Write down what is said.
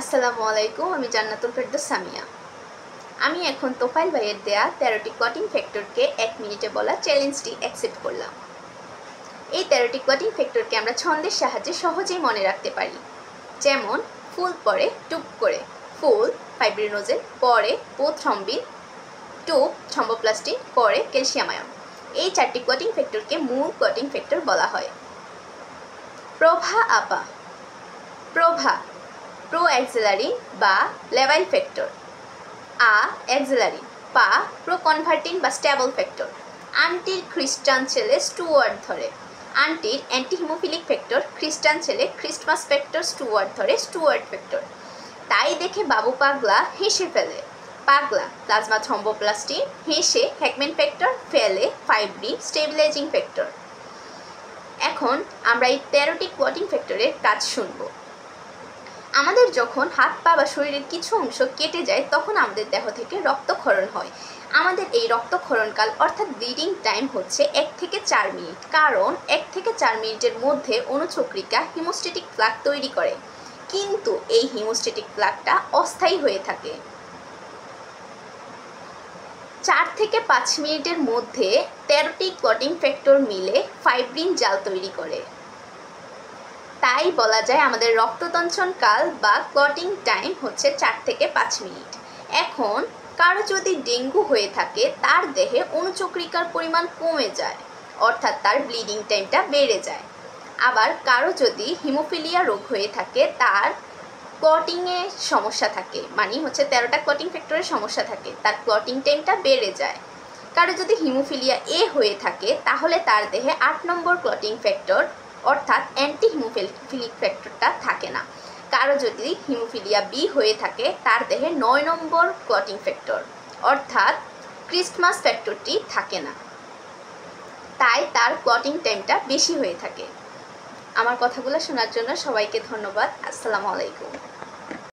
আসসালামু আলাইকুম, আমি জান্নাতুল ফেরদৌস সামিয়া। আমি এখন তোফাইল ভাইয়ের দেয়া 13টি ক্লটিং ফ্যাক্টরকে 1 মিনিটে বলা চ্যালেঞ্জটি অ্যাকসেপ্ট করলাম। এই 13টি ক্লটিং ফ্যাক্টরকে আমরা ছন্দের সাহায্যে সহজেই মনে রাখতে পারি। যেমন ফুল পরে টুপ করে, ফুল ফাইব্রিনোজেন, পরে প্রোথ্রম্বিন, টুপ থ্রম্বোপ্লাস্টিন, করে ক্যালসিয়াম আয়ন। এই 4টি ক্লটিং ফ্যাক্টরকে মূল ক্লটিং ফ্যাক্টর বলা হয়। প্রভা আপা, প্রভা প্রো অ্যাক্সিলারি বা লেভাইল ফ্যাক্টর, অ্যাক্সিলারি পা প্রো কনভার্টিং বা স্টেবল ফ্যাক্টর। আন্টির খ্রিস্টান ছেলে স্টুয়ার্ড ধরে, আন্টির অ্যান্টি হিমোফিলিক ফ্যাক্টর, খ্রিস্টান ছেলে খ্রিস্টমাস ফ্যাক্টর স্টুয়ার্ড ধরে, স্টুয়ার্ড ফ্যাক্টর। তাই দেখে বাবু পাগলা হেসে ফেলে, পাগলা প্লাজমা থ্রম্বোপ্লাস্টিন, হেসে হ্যাকম্যান ফ্যাক্টর, ফেলে ফাইব্রিন স্টেবিলাইজিং ফ্যাক্টর। এখন আমরা এই 13টি ক্লটিং ফ্যাক্টরের কাজ শুনব। আমাদের যখন হাত পা বা শরীরের কিছু অংশ কেটে যায় তখন আমাদের দেহ থেকে রক্তক্ষরণ হয়। আমাদের এই রক্তক্ষরণকাল অর্থাৎ ব্লিডিং টাইম হচ্ছে 1 থেকে 4 মিনিট, কারণ 1 থেকে 4 মিনিটের মধ্যে অনুচক্রিকা হিমোস্ট্যাটিক প্লাক তৈরি করে, কিন্তু এই হিমোস্ট্যাটিক প্লাকটা অস্থায়ী হয়ে থাকে। 4 থেকে 5 মিনিটের মধ্যে 13টি ক্লটিং ফ্যাক্টর মিলে ফাইব্রিন জাল তৈরি করে। তাই বলা যায় আমাদের রক্ততঞ্চন কাল বা ক্লটিং টাইম হচ্ছে 4 থেকে 5 মিনিট। এখন কারো যদি ডেঙ্গু হয়ে থাকে তার দেহে অনুচক্রিকার পরিমাণ কমে যায়, অর্থাৎ তার ব্লিডিং টাইমটা বেড়ে যায়। আবার কারো যদি হিমোফিলিয়া রোগ হয়ে থাকে তার ক্লটিংয়ের সমস্যা থাকে, মানে হচ্ছে 13টা ক্লটিং ফ্যাক্টরের সমস্যা থাকে, তার ক্লটিং টাইমটা বেড়ে যায়। কারো যদি হিমোফিলিয়া এ হয়ে থাকে তাহলে তার দেহে 8 নম্বর ক্লটিং ফ্যাক্টর অর্থাৎ অ্যান্টি হিমোফিলিক ফ্যাক্টরটা থাকে না। কারো যদি হিমোফিলিয়া বি হয়ে থাকে তার দেহে 9 নম্বর ক্লটিং ফ্যাক্টর অর্থাৎ ক্রিস্টমাস ফ্যাক্টরটি থাকে না, তাই তার ক্লটিং টাইমটা বেশি হয়ে থাকে। আমার কথাগুলো শোনার জন্য সবাইকে ধন্যবাদ। আসসালামু আলাইকুম।